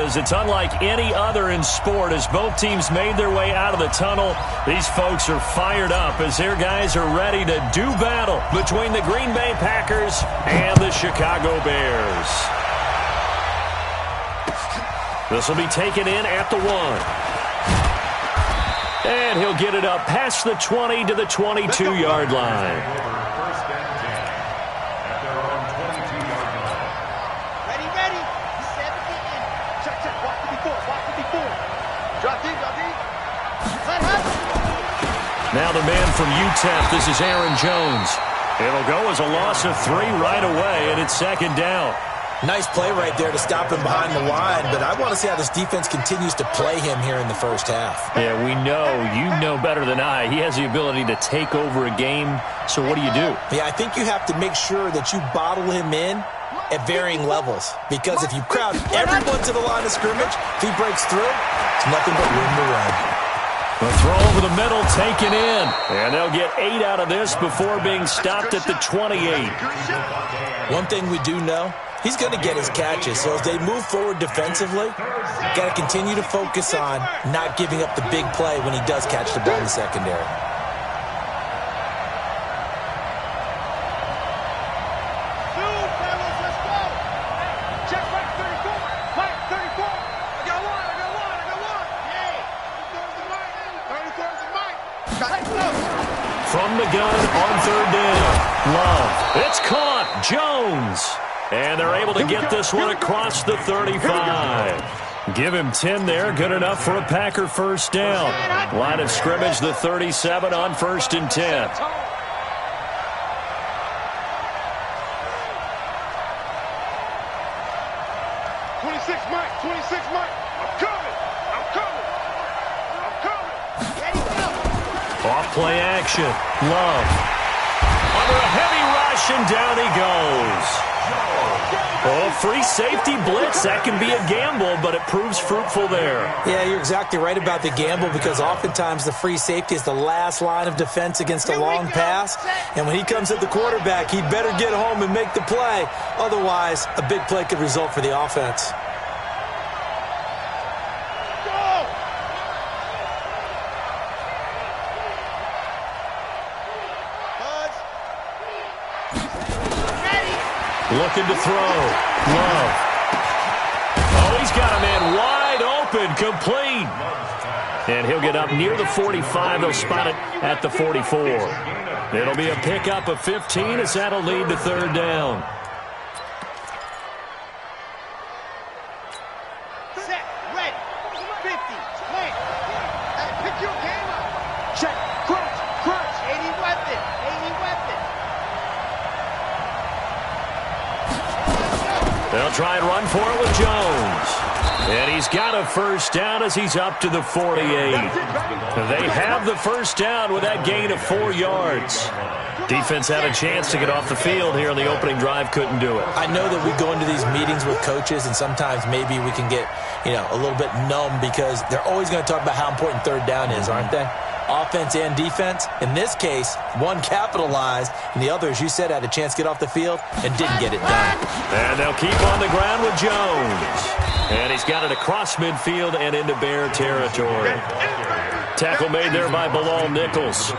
is. It's unlike any other in sport. As both teams made their way out of the tunnel, these folks are fired up as their guys are ready to do battle between the Green Bay Packers and the Chicago Bears. This will be taken in at the 1. And he'll get it up past the 20 to the 22-yard line. Now the man from UTEP, this is Aaron Jones. It'll go as a loss of 3 right away, and it's second down. Nice play right there to stop him behind the line, but I want to see how this defense continues to play him here in the first half. Yeah, we know. You know better than I. He has the ability to take over a game, so what do you do? Yeah, I think you have to make sure that you bottle him in at varying levels, because if you crowd everyone to the line of scrimmage, if he breaks through, it's nothing but room to run. The throw over the middle taken in, and they'll get 8 out of this before being stopped at the 28. One thing we do know, he's going to get his catches, so as they move forward defensively, got to continue to focus on not giving up the big play when he does catch the ball in the secondary. From the gun on third down. Love. It's caught. Jones. And they're able to get this one across the 35. Give him 10 there. Good enough for a Packer first down. Line of scrimmage, the 37 on 1st and 10. Off-play action. Love. Under a heavy rush, and down he goes. Oh, free safety blitz. That can be a gamble, but it proves fruitful there. Yeah, you're exactly right about the gamble, because oftentimes the free safety is the last line of defense against a long pass. And when he comes at the quarterback, he'd better get home and make the play. Otherwise, a big play could result for the offense. Looking to throw. Love. Oh, he's got a man wide open, complete. And he'll get up near the 45. They'll spot it at the 44. It'll be a pickup of 15 as that'll lead to third down. Set, ready, 50, swing. Pick your game up. Check, crunch, 80 weapon, 80 weapon. They'll try and run for it with Jones. And he's got a first down as he's up to the 48. They have the first down with that gain of 4 yards. Defense had a chance to get off the field here in the opening drive, couldn't do it. I know that we go into these meetings with coaches, and sometimes maybe we can get, a little bit numb, because they're always going to talk about how important third down is, aren't they? Offense and defense. In this case, one capitalized, and the other, as you said, had a chance to get off the field and didn't get it done. And they'll keep on the ground with Jones. And he's got it across midfield and into Bear territory. Tackle made there by Bilal Nichols.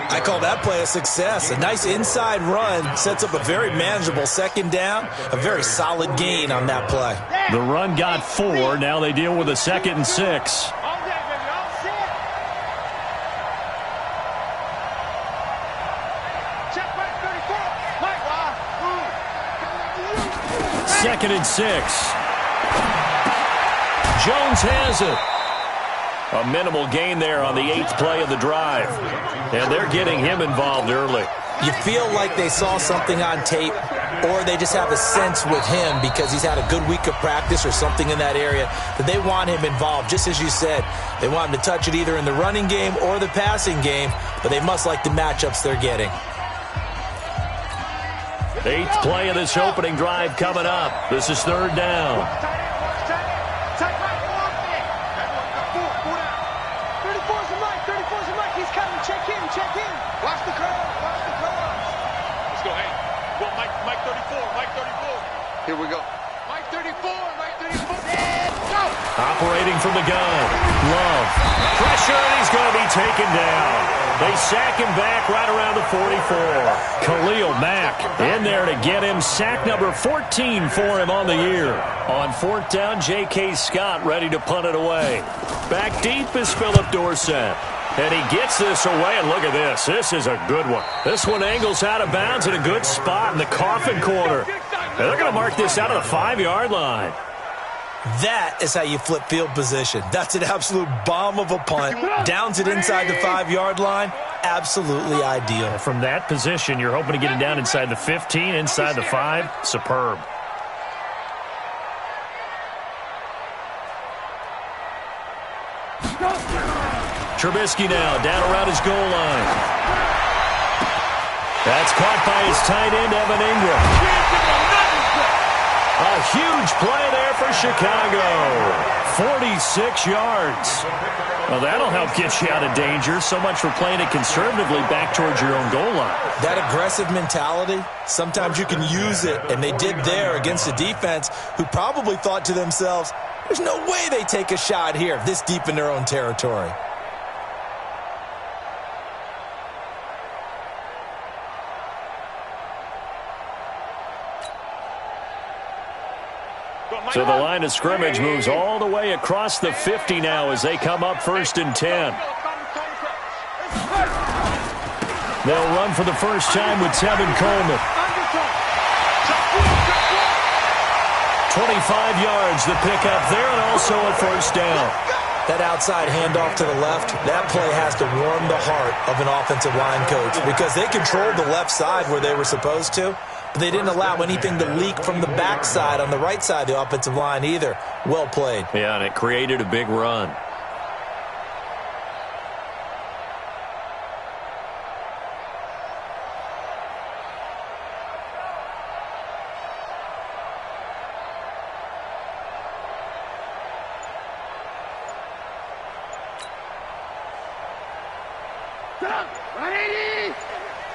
I call that play a success. A nice inside run sets up a very manageable second down. A very solid gain on that play. The run got 4. Now they deal with a 2nd and 6. Second and 6. Jones has it. A minimal gain there on the 8th play of the drive. And they're getting him involved early. You feel like they saw something on tape, or they just have a sense with him because he's had a good week of practice or something in that area that they want him involved. Just as you said, they want him to touch it either in the running game or the passing game, but they must like the matchups they're getting. 8th play of this opening drive coming up. This is third down. Check in. Watch the curve. Let's go, hey. Well, Mike 34. Here we go. Mike 34. And go. Operating from the gun. Love. Pressure, and he's going to be taken down. They sack him back right around the 44. Khalil Mack in there to get him. Sack number 14 for him on the year. On fourth down, J.K. Scott ready to punt it away. Back deep is Philip Dorsett. And he gets this away, and look at this. This is a good one. This one angles out of bounds in a good spot in the coffin corner. And they're going to mark this out of the 5-yard line. That is how you flip field position. That's an absolute bomb of a punt. Downs it inside the 5-yard line. Absolutely ideal. From that position, you're hoping to get it down inside the 15, inside the 5. Superb. Trubisky now down around his goal line. That's caught by his tight end, Evan Ingram. A huge play there for Chicago. 46 yards. Well, that'll help get you out of danger. So much for playing it conservatively back towards your own goal line. That aggressive mentality, sometimes you can use it, and they did there against a defense who probably thought to themselves, there's no way they take a shot here this deep in their own territory. So the line of scrimmage moves all the way across the 50 now as they come up 1st and 10. They'll run for the first time with Tevin Coleman. 25 yards the pickup there, and also a first down. That outside handoff to the left, that play has to warm the heart of an offensive line coach because they controlled the left side where they were supposed to. They didn't allow anything to leak from the backside on the right side of the offensive line either. Well played. Yeah, and it created a big run.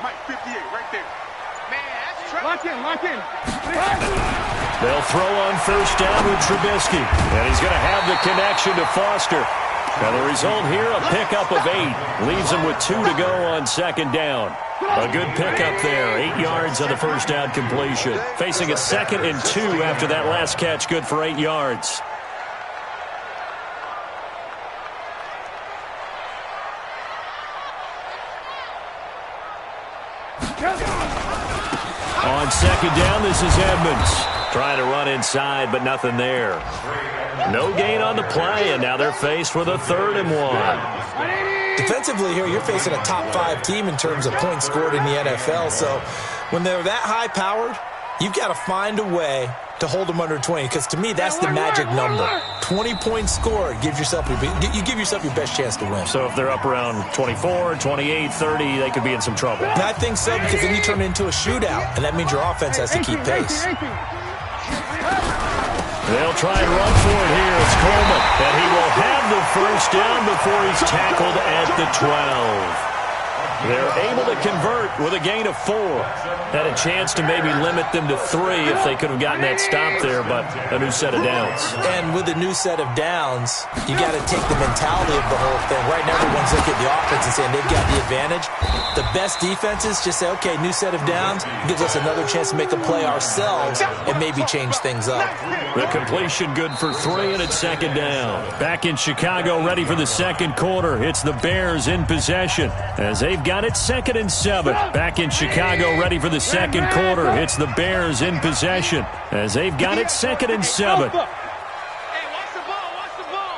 Mike, 58, right there. Man, that's lock in. They'll throw on first down with Trubisky. And he's going to have the connection to Foster. And the result here, a pickup of 8. Leaves him with 2 to go on second down. A good pickup there. 8 yards on the first down completion. Facing a 2nd and 2 after that last catch, good for 8 yards. On second down, this is Edmonds. Trying to run inside, but nothing there. No gain on the play, and now they're faced with a 3rd and 1. Defensively here, you're facing a top 5 team in terms of points scored in the NFL. So when they're that high-powered, you've got to find a way to hold them under 20, because to me, that's the magic number. 20 points scored, you give yourself your best chance to win. So if they're up around 24, 28, 30, they could be in some trouble. And I think so, because then you turn it into a shootout, and that means your offense has to keep pace. They'll try and run for it here. It's Coleman, and he will have the first down before he's tackled at the 12. They're able to convert with a gain of 4. Had a chance to maybe limit them to 3 if they could have gotten that stop there, but a new set of downs. And with a new set of downs, you got to take the mentality of the whole thing. Right now, everyone's looking at the offense and saying they've got the advantage. The best defenses just say, okay, new set of downs, gives us another chance to make a play ourselves and maybe change things up. The completion good for 3, and it's second down. Back in Chicago, ready for the second quarter. It's the Bears in possession as they've got it 2nd and 7. Back in Chicago, ready for the second quarter. It's the Bears in possession as they've got it 2nd and 7. Hey, watch the ball.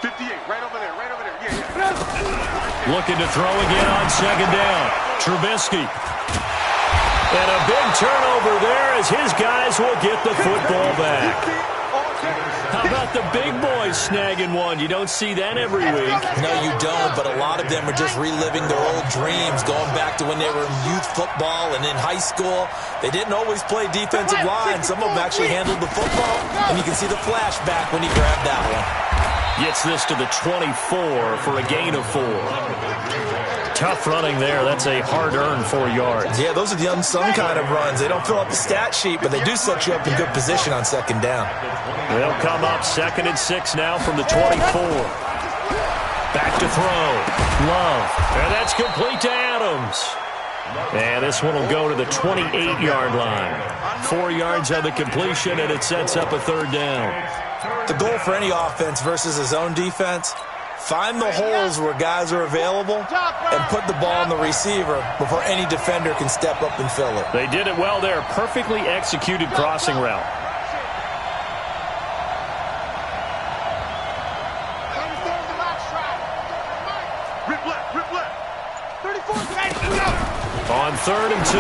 58, right over there. Yeah. Looking to throw again on second down. Trubisky. And a big turnover there as his guys will get the football back. How about the big boys snagging one? You don't see that every week. No, you don't, but a lot of them are just reliving their old dreams, going back to when they were in youth football and in high school. They didn't always play defensive line. Some of them actually handled the football, and you can see the flashback when he grabbed that one. Gets this to the 24 for a gain of 4. Tough running there. That's a hard-earned 4 yards. Yeah, those are the unsung kind of runs. They don't fill up the stat sheet, but they do set you up in good position on second down. They'll come up 2nd and 6 now from the 24. Back to throw. Love. And that's complete to Adams. And this one will go to the 28-yard line. 4 yards on the completion, and it sets up a 3rd down. The goal for any offense versus a zone defense, find the holes where guys are available and put the ball on the receiver before any defender can step up and fill it. They did it well there. Perfectly executed crossing route. On 3rd and 2,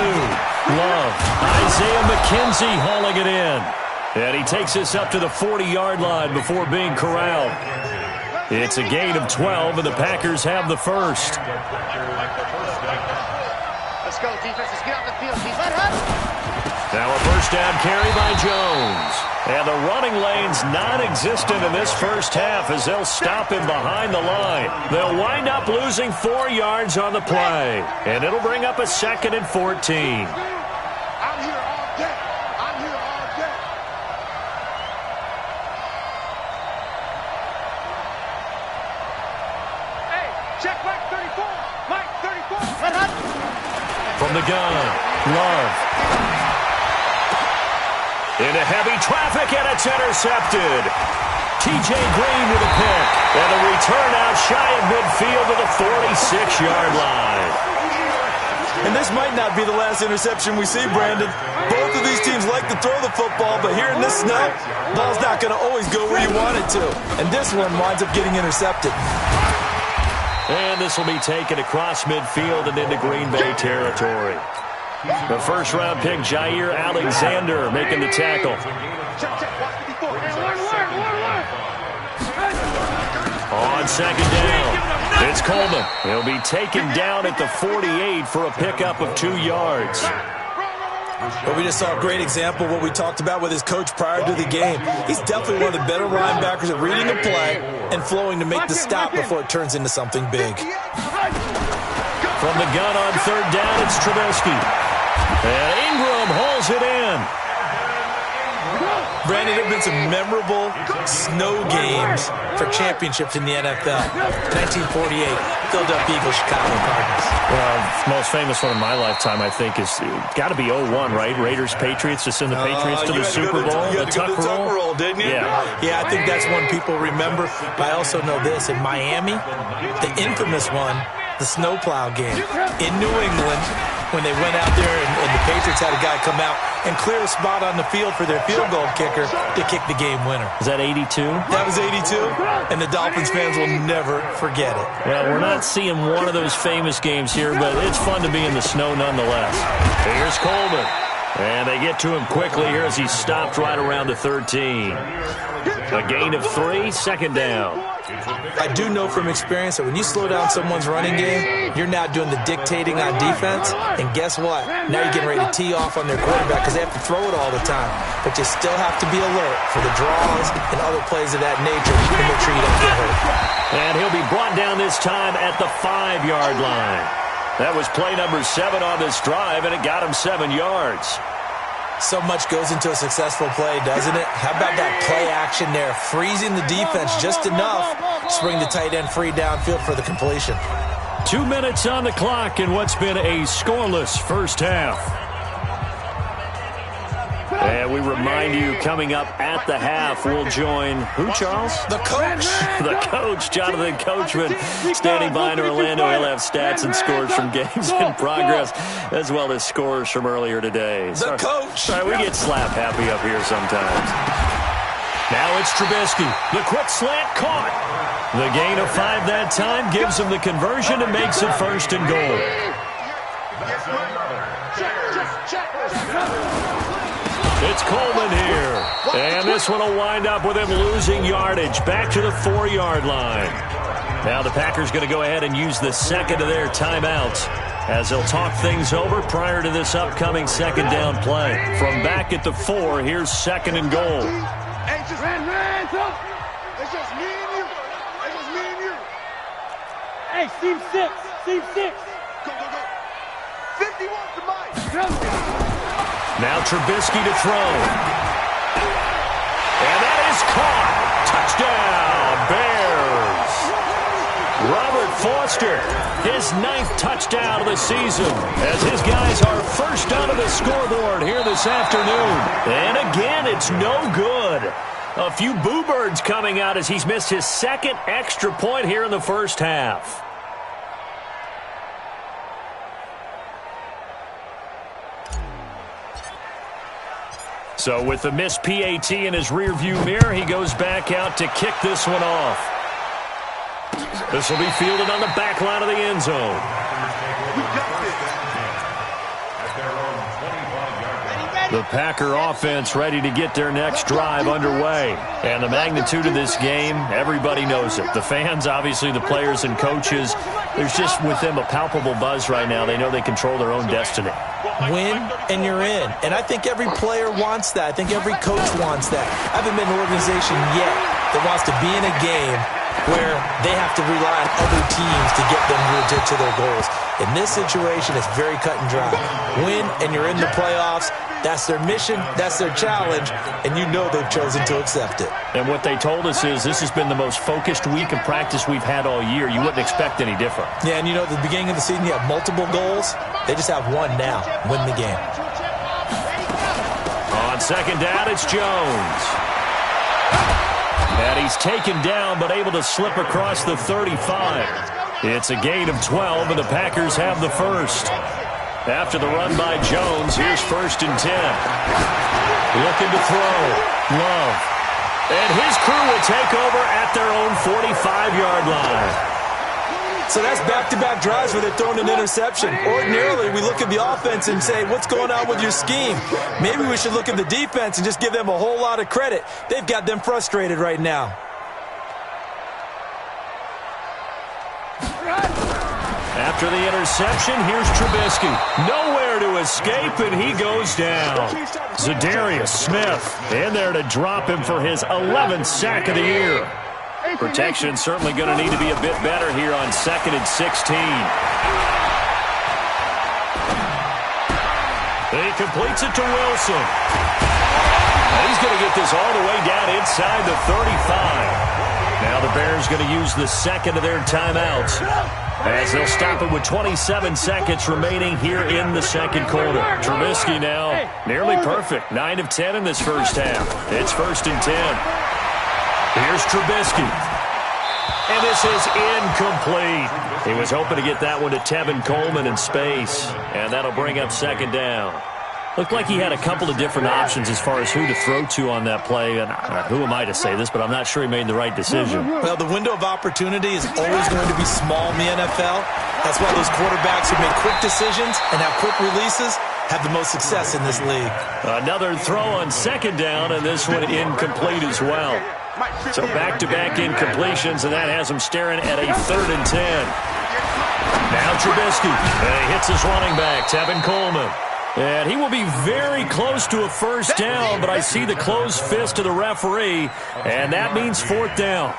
Love. Isaiah McKenzie hauling it in. And he takes us up to the 40-yard line before being corralled. It's a gain of 12, and the Packers have the first. Let's go, defense. Let's get off the field. Now a first down carry by Jones. And the running lane's non-existent in this first half as they'll stop him behind the line. They'll wind up losing 4 yards on the play. And it'll bring up a 2nd and 14. I'm here all day. I'm here all day. Hey, check Mike 34. Mike 34. Red hot. From the gun, Love. Into heavy traffic, and it's intercepted. T.J. Green with a pick. And a return out shy of midfield to the 46-yard line. And this might not be the last interception we see, Brandon. Both of these teams like to throw the football, but here in this snow, ball's not going to always go where you want it to. And this one winds up getting intercepted. And this will be taken across midfield and into Green Bay territory. The first-round pick, Jair Alexander, making the tackle. On 2nd down, it's Coleman. He'll be taken down at the 48 for a pickup of 2 yards. But we just saw a great example of what we talked about with his coach prior to the game. He's definitely one of the better linebackers at reading a play and flowing to make the stop before it turns into something big. From the gun on 3rd down, it's Trubisky. And Ingram hauls it in. Brandon, there have been some memorable snow games for championships in the NFL. 1948, Philadelphia Eagles, Chicago Cardinals. Well, the most famous one of my lifetime, I think, is got to be 01, right? Raiders-Patriots to send the Patriots to the Super Bowl. You had to go to the Tuck roll, didn't you? Yeah, I think that's one people remember. But I also know this. In Miami, the infamous one, the snowplow game in New England, when they went out there and the Patriots had a guy come out and clear a spot on the field for their field goal kicker to kick the game winner. Is that 82? That was 82, and the Dolphins fans will never forget it. Well, we're not seeing one of those famous games here, but it's fun to be in the snow nonetheless. Here's Coleman. And they get to him quickly here as he stopped right around the 13. A gain of 3, 2nd down. I do know from experience that when you slow down someone's running game, you're now doing the dictating on defense. And guess what? Now you're getting ready to tee off on their quarterback because they have to throw it all the time. But you still have to be alert for the draws and other plays of that nature to make sure you don't get hurt. And he'll be brought down this time at the 5-yard line. That was play number 7 on this drive, and it got him 7 yards. So much goes into a successful play, doesn't it? How about that play action there? Freezing the defense just enough to bring the tight end free downfield for the completion. 2 minutes on the clock in what's been a scoreless first half. And we remind you, coming up at the half, we'll join who, Charles? The coach. The coach, Jonathan Coachman, standing by in Orlando. He'll have stats and scores from games in progress, as well as scores from earlier today. The coach. Sorry, we get slap happy up here sometimes. Now it's Trubisky. The quick slant caught. The gain of 5 that time gives him the conversion and makes it 1st and goal. It's Coleman here. And this one will wind up with him losing yardage back to the 4-yard line. Now the Packers going to go ahead and use the 2nd of their timeouts as they'll talk things over prior to this upcoming 2nd down play. From back at the 4, here's 2nd and goal. Hey, just ran. It's just me and you. Hey, seam 6. Seam 6. Go, go, go. 51 to Mike. Now Trubisky to throw. And that is caught. Touchdown, Bears. Robert Foster, his 9th touchdown of the season, as his guys are first onto the scoreboard here this afternoon. And again, it's no good. A few boo birds coming out as he's missed his 2nd extra point here in the first half. So with the missed PAT in his rearview mirror, he goes back out to kick this one off. This will be fielded on the back line of the end zone. The Packer offense ready to get their next drive underway. And the magnitude of this game, everybody knows it. The fans, obviously, the players and coaches, there's just with them a palpable buzz right now. They know they control their own destiny. Win, and you're in. And I think every player wants that. I think every coach wants that. I haven't been an organization yet that wants to be in a game where they have to rely on other teams to get them to their goals. In this situation, it's very cut and dry. Win, and you're in the playoffs. That's their mission, that's their challenge, and you know they've chosen to accept it. And what they told us is this has been the most focused week of practice we've had all year. You wouldn't expect any different. Yeah, and you know, at the beginning of the season, you have multiple goals. They just have one now, win the game. On second down, it's Jones. And he's taken down, but able to slip across the 35. It's a gain of 12, and the Packers have the first. After the run by Jones, here's 1st and 10. Looking to throw. Love. And his crew will take over at their own 45-yard line. So that's back-to-back drives where they're throwing an interception. Ordinarily, we look at the offense and say, what's going on with your scheme? Maybe we should look at the defense and just give them a whole lot of credit. They've got them frustrated right now. After the interception, here's Trubisky. Nowhere to escape, and he goes down. Zadarius Smith in there to drop him for his 11th sack of the year. Protection certainly going to need to be a bit better here on 2nd and 16. He completes it to Wilson. And he's going to get this all the way down inside the 35. Now the Bears going to use the 2nd of their timeouts, as they'll stop it with 27 seconds remaining here in the 2nd quarter. Trubisky now nearly perfect. 9 of 10 in this first half. It's 1st and 10. Here's Trubisky. And this is incomplete. He was hoping to get that one to Tevin Coleman in space. And that'll bring up 2nd down. Looked like he had a couple of different options as far as who to throw to on that play. And who am I to say this, but I'm not sure he made the right decision. Well, the window of opportunity is always going to be small in the NFL. That's why those quarterbacks who make quick decisions and have quick releases have the most success in this league. Another throw on 2nd down, and this one incomplete as well. So back-to-back incompletions, and that has him staring at a 3rd and 10. Now Trubisky, and he hits his running back, Tevin Coleman. And he will be very close to a 1st down, but I see the closed fist of the referee, and that means 4th down.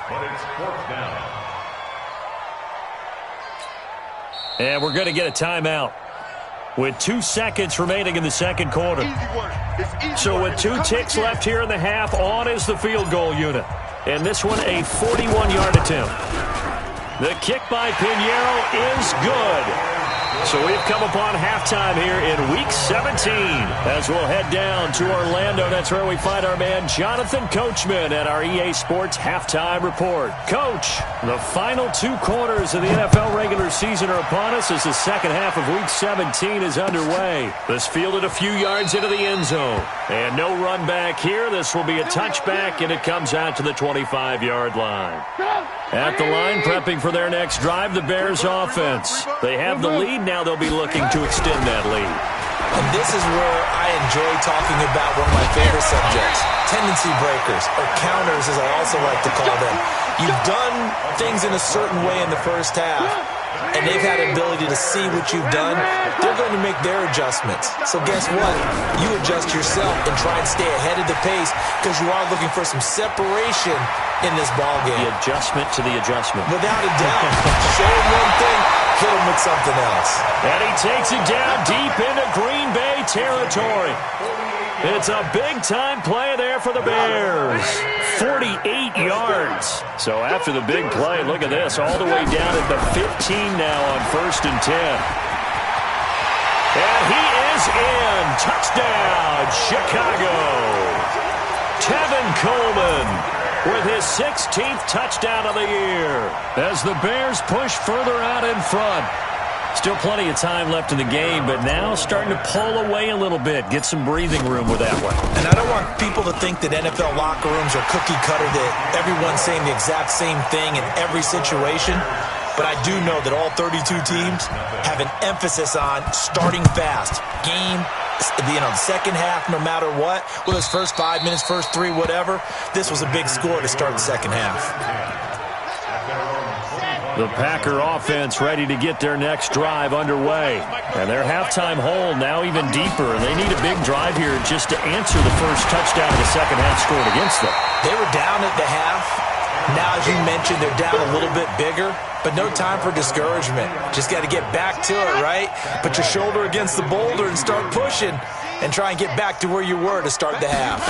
And we're going to get a timeout with 2 seconds remaining in the 2nd quarter. So with 2 ticks left here in the half, on is the field goal unit. And this one a 41-yard attempt. The kick by Pinheiro is good. So we've come upon halftime here in Week 17 as we'll head down to Orlando. That's where we find our man Jonathan Coachman at our EA Sports Halftime Report. Coach, the final 2 quarters of the NFL regular season are upon us as the 2nd half of Week 17 is underway. This fielded a few yards into the end zone. And no run back here. This will be a touchback, and it comes out to the 25-yard line. At the line, prepping for their next drive, the Bears offense. They have the lead. Now they'll be looking to extend that lead. And this is where I enjoy talking about one of my favorite subjects, tendency breakers, or counters as I also like to call them. You've done things in a certain way in the first half. and they've had an ability to see what you've done, they're going to make their adjustments. So guess what? You adjust yourself and try and stay ahead of the pace because you are looking for some separation in this ball game. The adjustment to the adjustment. Without a doubt. Show him one thing, hit him with something else. And he takes it down deep into Green Bay territory. It's a big-time play there for the Bears. 48 yards. So after the big play, look at this, all the way down at the 15 now on 1st and 10. And he is in. Touchdown, Chicago. Tevin Coleman with his 16th touchdown of the year as the Bears push further out in front. Still plenty of time left in the game, but now starting to pull away a little bit, get some breathing room with that one. And I don't want people to think that NFL locker rooms are cookie cutter, that everyone's saying the exact same thing in every situation. But I do know that all 32 teams have an emphasis on starting fast. Game, the second half, no matter what, whether it's first 5 minutes, first 3, whatever, this was a big score to start the second half. The Packer offense ready to get their next drive underway. And their halftime hole now even deeper, and they need a big drive here just to answer the first touchdown of the second half scored against them. They were down at the half. Now, as you mentioned, they're down a little bit bigger, but no time for discouragement. Just got to get back to it, right? Put your shoulder against the boulder and start pushing and try and get back to where you were to start the half.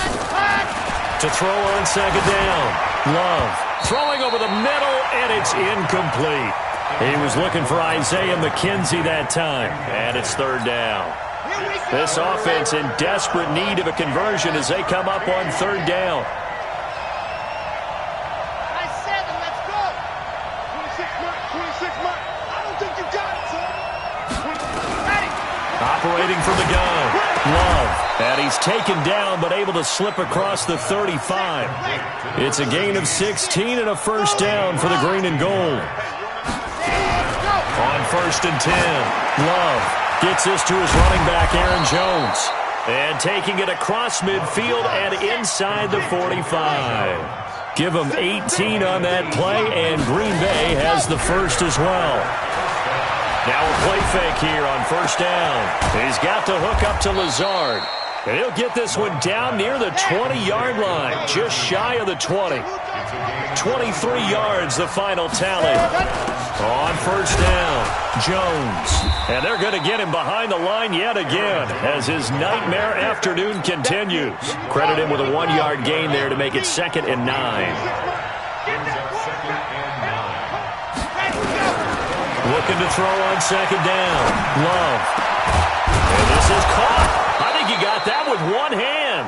To throw on second down. Love throwing over the middle, and it's incomplete. He was looking for Isaiah McKenzie that time, and it's third down. This offense in desperate need of a conversion as they come up on third down. Operating from the gun. Love. And he's taken down but able to slip across the 35. It's a gain of 16 and a first down for the green and gold. On 1st and 10. Love gets this to his running back, Aaron Jones. And taking it across midfield and inside the 45. Give him 18 on that play, and Green Bay has the first as well. Now a play fake here on first down. He's got to hook up to Lazard. And he'll get this one down near the 20-yard line, just shy of the 20. 23 yards, the final tally. On first down, Jones. And they're going to get him behind the line yet again as his nightmare afternoon continues. Credit him with a 1-yard gain there to make it 2nd and 9. Looking to throw on second down. Love. And this is caught. I think he got that with one hand.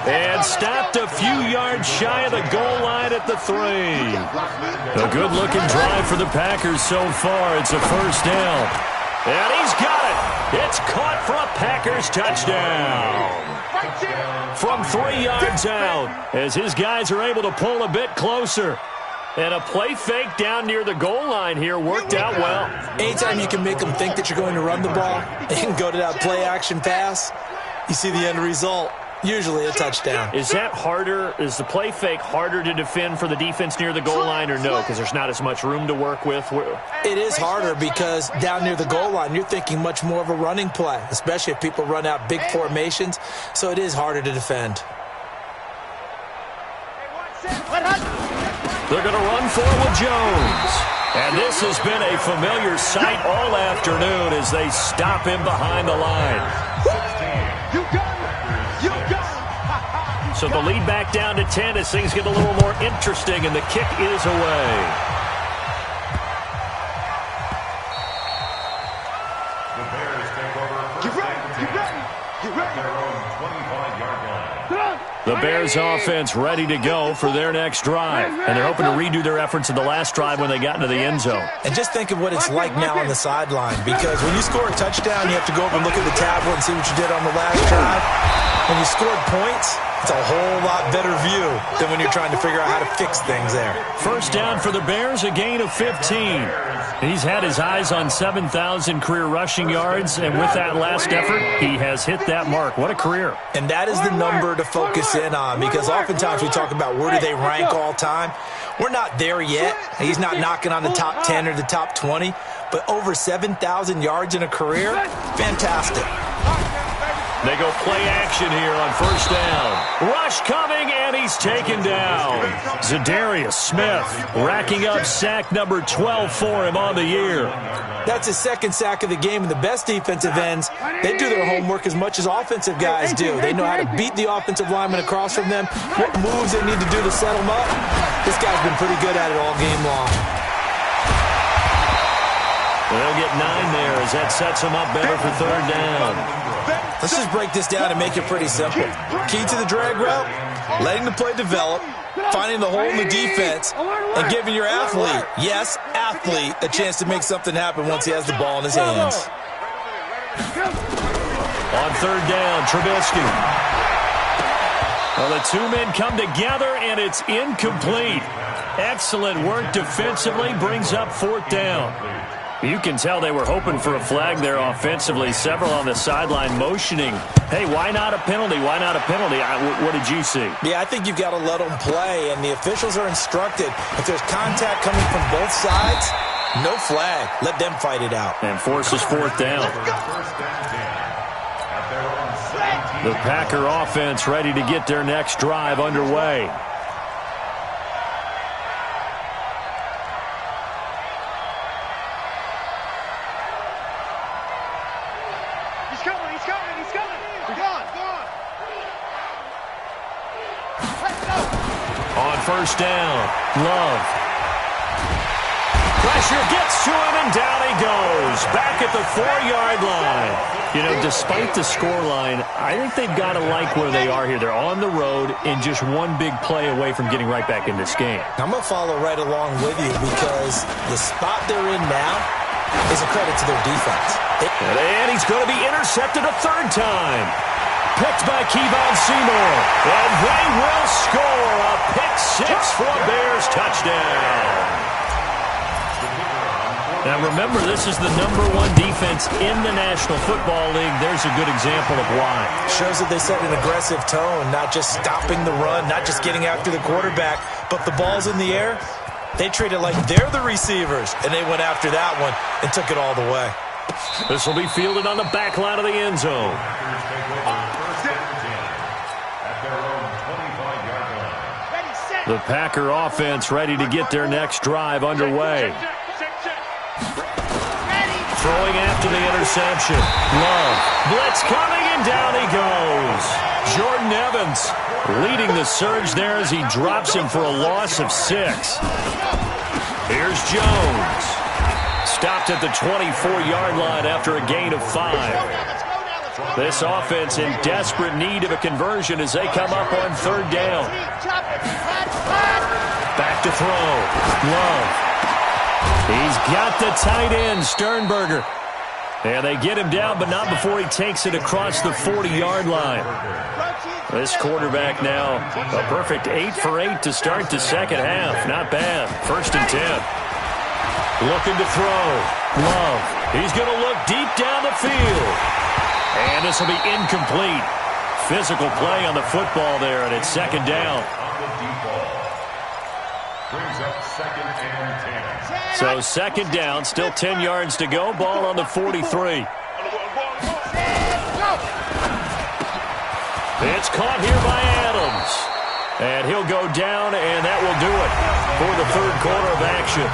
And stopped a few yards shy of the goal line at the 3. A good-looking drive for the Packers so far. It's a first down. And he's got it. It's caught for a Packers touchdown. From 3 yards out, as his guys are able to pull a bit closer. And a play fake down near the goal line here worked out well. Anytime you can make them think that you're going to run the ball and go to that play-action pass, you see the end result, usually a touchdown. Is that harder? Is the play fake harder to defend for the defense near the goal line or no? Because there's not as much room to work with? It is harder because down near the goal line, you're thinking much more of a running play, especially if people run out big formations. So it is harder to defend. They're going to run forward Jones. And this has been a familiar sight all afternoon as they stop him behind the line. So the lead back down to 10 as things get a little more interesting, and the kick is away. The Bears take over their own 25-yard line. The Bears offense ready to go for their next drive. And they're hoping to redo their efforts in the last drive when they got into the end zone. And just think of what it's like now on the sideline, because when you score a touchdown, you have to go over and look at the tablet and see what you did on the last drive. When you scored points, It's a whole lot better view than when you're trying to figure out how to fix things there. First down for the Bears, a gain of 15. He's had his eyes on 7,000 career rushing yards, and with that last effort, he has hit that mark. What a career. And that is the number to focus in on, because oftentimes we talk about where do they rank all time. We're not there yet. He's not knocking on the top 10 or the top 20, but over 7,000 yards in a career, fantastic. They go play action here on first down. Rush coming, and he's taken down. Zadarius Smith racking up sack number 12 for him on the year. That's his second sack of the game, and the best defensive ends, they do their homework as much as offensive guys do. They know how to beat the offensive lineman across from them, what moves they need to do to set them up. This guy's been pretty good at it all game long. They'll get 9 there as that sets him up better for third down. Let's just break this down and make it pretty simple. Key to the drag route, letting the play develop, finding the hole in the defense, and giving your athlete, yes, athlete, a chance to make something happen once he has the ball in his hands. On third down, Trubisky. Well, the two men come together, and it's incomplete. Excellent work defensively, brings up fourth down. You can tell they were hoping for a flag there offensively. Several on the sideline motioning, hey, why not a penalty? Why not a penalty? What did you see? Yeah, I think you've got to let them play, and the officials are instructed. If there's contact coming from both sides, no flag. Let them fight it out. And forces fourth down. The Packer offense ready to get their next drive underway. First down, Love. Pressure gets to him, and down he goes. Back at the 4-yard line. You know, despite the scoreline, I think they've got to like where they are here. They're on the road and just one big play away from getting right back in this game. I'm going to follow right along with you because the spot they're in now is a credit to their defense. And he's going to be intercepted a third time. Picked by Kevon Seymour. And they will score a pick-6 for a Bears touchdown. Now remember, this is the #1 defense in the National Football League. There's a good example of why. Shows that they set an aggressive tone, not just stopping the run, not just getting after the quarterback, but the ball's in the air. They treat it like they're the receivers, and they went after that one and took it all the way. This will be fielded on the back line of the end zone. The Packer offense ready to get their next drive underway. Throwing after the interception. Love. Blitz coming, and down he goes. Jordan Evans leading the surge there as he drops him for a loss of 6. Here's Jones. Stopped at the 24-yard line after a gain of 5. This offense in desperate need of a conversion as they come up on third down. Back to throw. Love. He's got the tight end, Sternberger. And they get him down, but not before he takes it across the 40-yard line. This quarterback now, a perfect 8 for 8 to start the second half. Not bad. First and 10. Looking to throw. Love. He's going to look deep down the field. And this will be incomplete. Physical play on the football there, and it's second down. Brings up second and 10. So second down, still 10 yards to go. Ball on the 43. It's caught here by Adams. And he'll go down, and that will do it for the third quarter of action.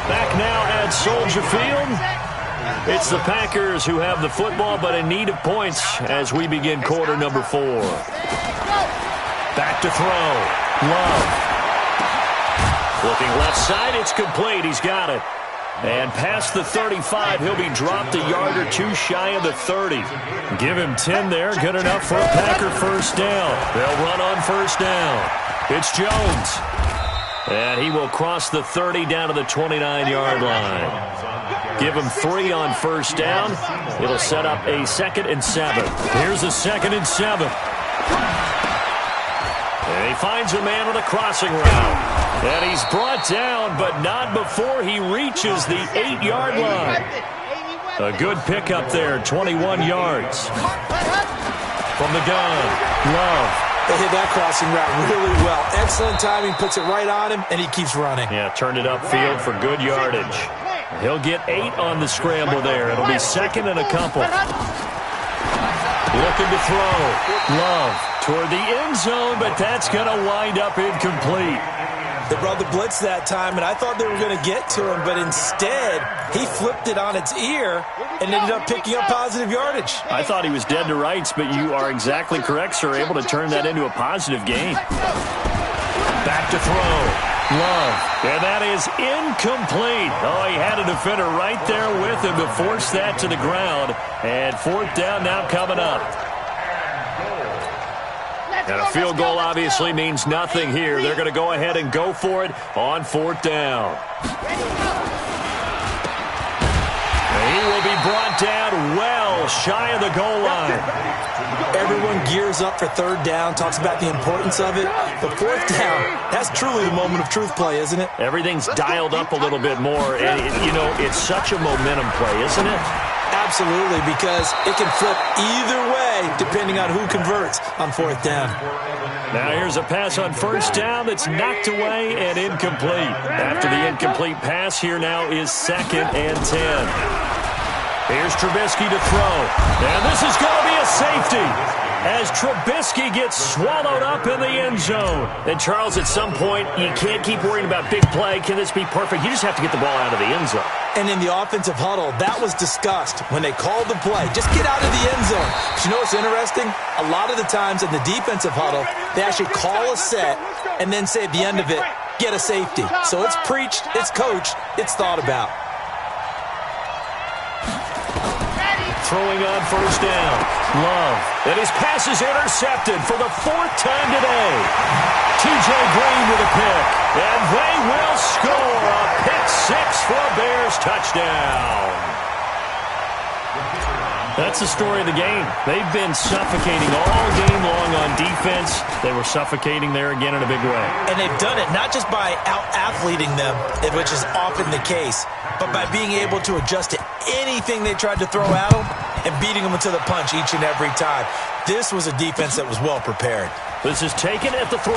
Back now at Soldier Field. It's the Packers who have the football, but in need of points as we begin quarter number 4. Back to throw. Love. Looking left side, it's complete. He's got it. And past the 35, he'll be dropped a yard or two shy of the 30. Give him 10 there. Good enough for a Packer first down. They'll run on first down. It's Jones. And he will cross the 30 down to the 29-yard line. Give him 3 on first down. It'll set up a 2nd and 7. Here's a 2nd and 7. And he finds a man on a crossing route. And he's brought down, but not before he reaches the 8-yard line. A good pickup there, 21 yards. From the gun, Love. They hit that crossing route really well. Excellent timing, puts it right on him, and he keeps running. Yeah, turned it upfield for good yardage. He'll get 8 on the scramble there. It'll be second and a couple. Looking to throw. Love toward the end zone, but that's going to wind up incomplete. They brought the blitz that time, and I thought they were going to get to him, but instead, he flipped it on its ear and ended up picking up positive yardage. I thought he was dead to rights, but you are exactly correct, sir. Able to turn that into a positive gain. Back to throw. Love. And that is incomplete. Oh, he had a defender right there with him to force that to the ground. And fourth down now coming up. And a field goal obviously means nothing here. They're going to go ahead and go for it on fourth down. And he will be brought down well shy of the goal line. Everyone gears up for third down, talks about the importance of it. But fourth down, that's truly the moment of truth play, isn't it? Everything's dialed up a little bit more. And, you know, it's such a momentum play, isn't it? Absolutely, because it can flip either way depending on who converts on fourth down. Now here's a pass on first down that's knocked away and incomplete. After the incomplete pass, here now is second and 10. Here's Trubisky to throw. And this is going to be a safety as Trubisky gets swallowed up in the end zone. And, Charles, at some point, you can't keep worrying about big play. Can this be perfect? You just have to get the ball out of the end zone. And in the offensive huddle, that was discussed when they called the play. Just get out of the end zone. But you know what's interesting? A lot of the times in the defensive huddle, they actually call a set and then say at the end of it, get a safety. So it's preached, it's coached, it's thought about. Throwing on first down. Love. And his pass is intercepted for the fourth time today. T.J. Green with a pick. And they will score a pick six for a Bears touchdown. That's the story of the game. They've been suffocating all game long on defense. They were suffocating there again in a big way. And they've done it not just by out-athleting them, which is often the case, but by being able to adjust to anything they tried to throw at them and beating them to the punch each and every time. This was a defense that was well prepared. This is taken at the 3.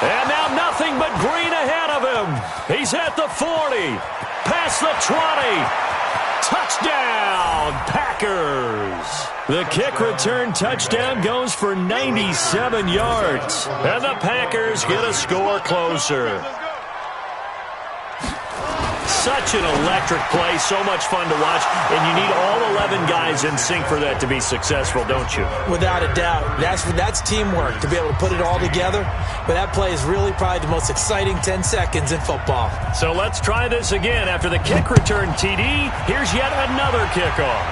And now nothing but Green ahead of him. He's at the 40. Past the 20. Touchdown, Packers. The kick return touchdown goes for 97 yards. And the Packers get a score closer. Such an electric play, so much fun to watch, and you need all 11 guys in sync for that to be successful, don't you? Without a doubt. That's teamwork, to be able to put it all together. But that play is really probably the most exciting 10 seconds in football. So let's try this again. After the kick return TD, here's yet another kickoff.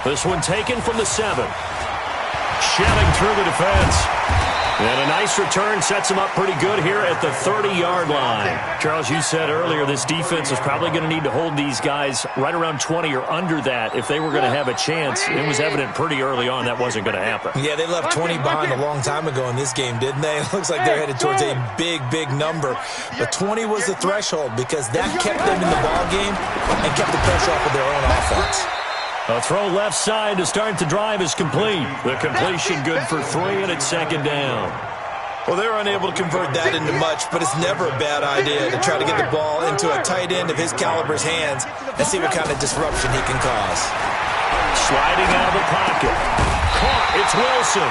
This one taken from the 7. Shelling through the defense. And a nice return sets him up pretty good here at the 30-yard line. Charles, you said earlier this defense is probably going to need to hold these guys right around 20 or under that if they were going to have a chance. It was evident pretty early on that wasn't going to happen. Yeah, they left 20 behind a long time ago in this game, didn't they? It looks like they're headed towards a big, big number. But 20 was the threshold because that kept them in the ball game and kept the pressure off of their own offense. A throw left side to start the drive is complete. The completion good for 3, and it's second down. Well, they're unable to convert that into much, but it's never a bad idea to try to get the ball into a tight end of his caliber's hands and see what kind of disruption he can cause. Sliding out of the pocket. Caught. It's Wilson.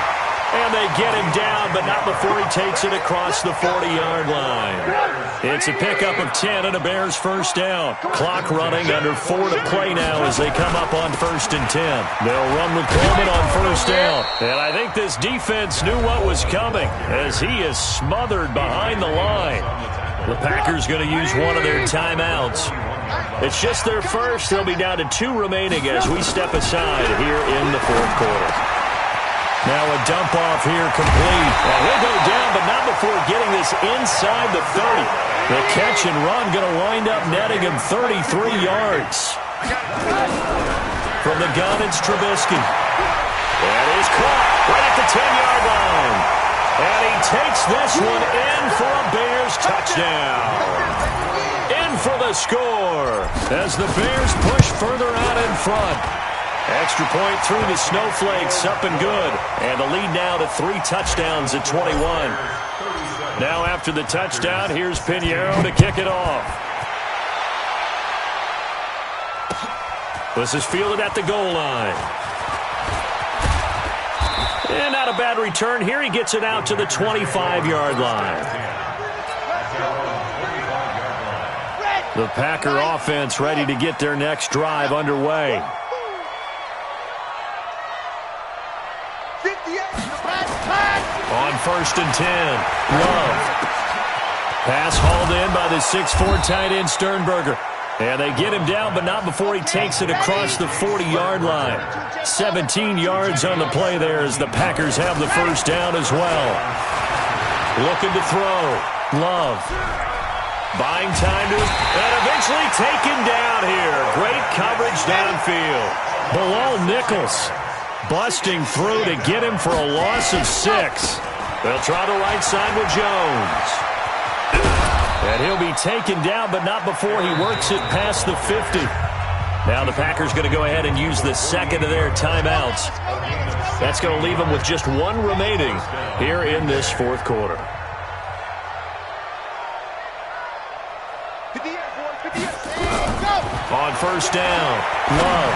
And they get him down, but not before he takes it across the 40-yard line. It's a pickup of 10 and a Bears first down. Clock running under 4 to play now as they come up on first and 10. They'll run with Coleman on first down. And I think this defense knew what was coming as he is smothered behind the line. The Packers going to use one of their timeouts. It's just their first. They'll be down to 2 remaining as we step aside here in the fourth quarter. Now a dump off here complete. And he'll go down, but not before getting this inside the 30. The catch and run going to wind up netting him 33 yards. From the gun, it's Trubisky. And he's caught right at the 10-yard line. And he takes this one in for a Bears touchdown. In for the score as the Bears push further out in front. Extra point through the Snowflakes, up and good. And the lead now to 3 touchdowns at 21. Now after the touchdown, here's Pinheiro to kick it off. This is fielded at the goal line. And not a bad return here. He gets it out to the 25-yard line. The Packer offense ready to get their next drive underway. On 1st and 10, Love. Pass hauled in by the 6'4" tight end Sternberger. And they get him down, but not before he takes it across the 40-yard line. 17 yards on the play there as the Packers have the first down as well. Looking to throw. Love. Buying time to, and eventually taken down here. Great coverage downfield. Bilal Nichols busting through to get him for a loss of 6. They'll try the right side with Jones. And he'll be taken down, but not before he works it past the 50. Now the Packers going to go ahead and use the second of their timeouts. That's going to leave them with just 1 remaining here in this 4th quarter. On 1st down, Love.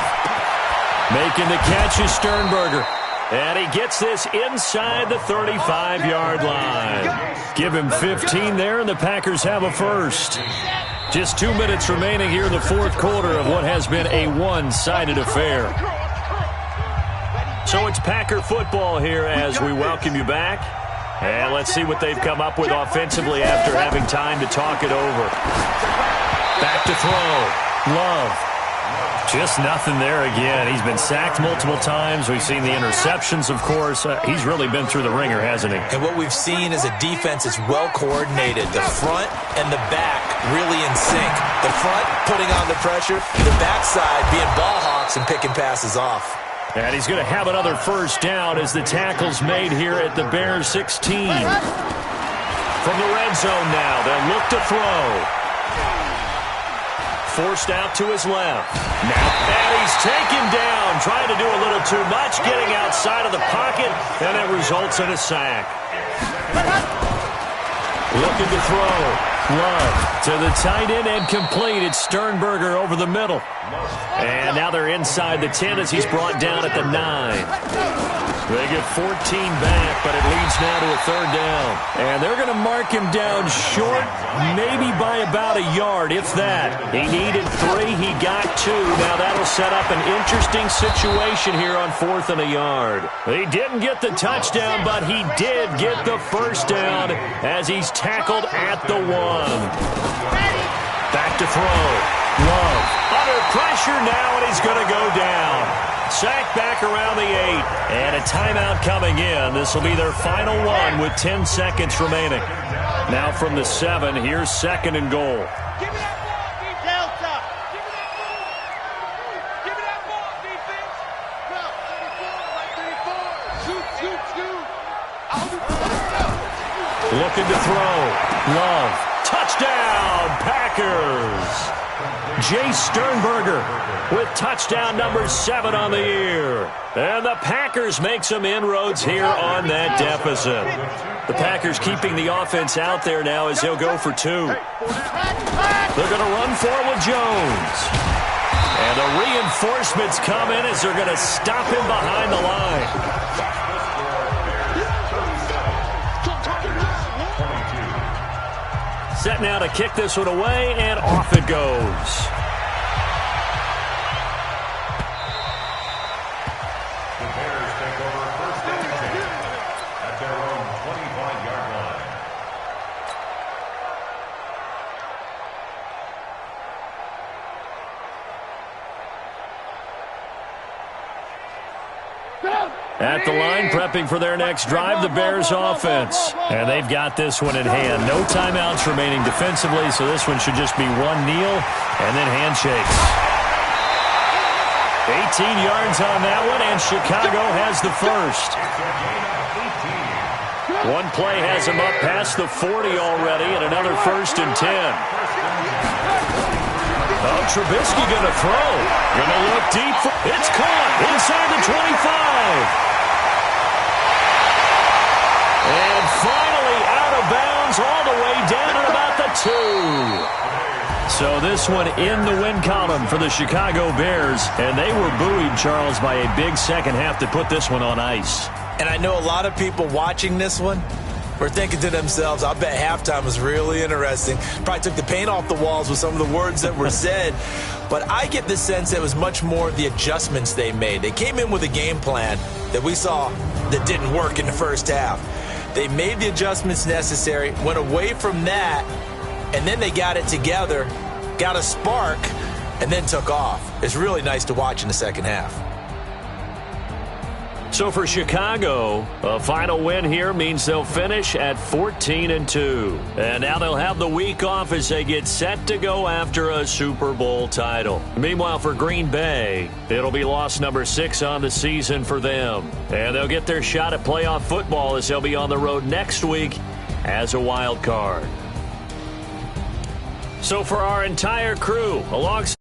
Making the catch is Sternberger. And he gets this inside the 35-yard line. Give him 15 there, and the Packers have a first. Just 2 minutes remaining here in the 4th quarter of what has been a one-sided affair. So it's Packer football here as we welcome you back. And let's see what they've come up with offensively after having time to talk it over. Back to throw. Love. Just nothing there again. He's been sacked multiple times. We've seen the interceptions, of course. He's really been through the ringer, hasn't he? And what we've seen is a defense that's well coordinated. The front and the back really in sync. The front putting on the pressure, the backside being ball hawks and picking passes off. And he's going to have another first down as the tackle's made here at the Bears 16. From the red zone now, they'll look to throw. Forced out to his left. Now, and he's taken down, trying to do a little too much, getting outside of the pocket, and it results in a sack. Looking to throw. Love to the tight end and complete. It's Sternberger over the middle. And now they're inside the 10 as he's brought down at the 9. They get 14 back, but it leads now to a 3rd down. And they're going to mark him down short, maybe by about a yard, if that. He needed 3, he got 2. Now that'll set up an interesting situation here on 4th and a yard. He didn't get the touchdown, but he did get the first down as he's tackled at the 1. Back to throw. Love under pressure now, and he's going to go down. Sacked back around the 8. And a timeout coming in. This will be their final one with 10 seconds remaining. Now from the 7, here's 2nd and goal. Give me that ball, Delta. Give me that ball. Give me that ball, defense. Go. 34, right 34. Shoot, shoot. Looking to throw. Love. Touchdown, Packers. Jay Sternberger with touchdown number 7 on the year. And the Packers make some inroads here on that deficit. The Packers keeping the offense out there now as he'll go for 2. They're going to run for it with Jones. And the reinforcements come in as they're going to stop him behind the line. Set now to kick this one away, and off it goes. The Bears take over 1st and 10 at their own 25-yard line. At the line, prepping for their next drive, the Bears offense. And they've got this one in hand. No timeouts remaining defensively, so this one should just be one kneel and then handshakes. 18 yards on that one, and Chicago has the first. One play has him up past the 40 already, and another 1st and 10. Oh, Trubisky going to throw. Going to look deep. It's caught inside the 25. And finally out of bounds all the way down at about the 2. So this one in the win column for the Chicago Bears, and they were buoyed, Charles, by a big second half to put this one on ice. And I know a lot of people watching this one were thinking to themselves, I bet halftime was really interesting. Probably took the paint off the walls with some of the words that were said. But I get the sense that it was much more the adjustments they made. They came in with a game plan that we saw that didn't work in the first half. They made the adjustments necessary, went away from that, and then they got it together, got a spark, and then took off. It's really nice to watch in the second half. So for Chicago, a final win here means they'll finish at 14-2. And now they'll have the week off as they get set to go after a Super Bowl title. Meanwhile, for Green Bay, it'll be loss number 6 on the season for them. And they'll get their shot at playoff football as they'll be on the road next week as a wild card. So for our entire crew, alongside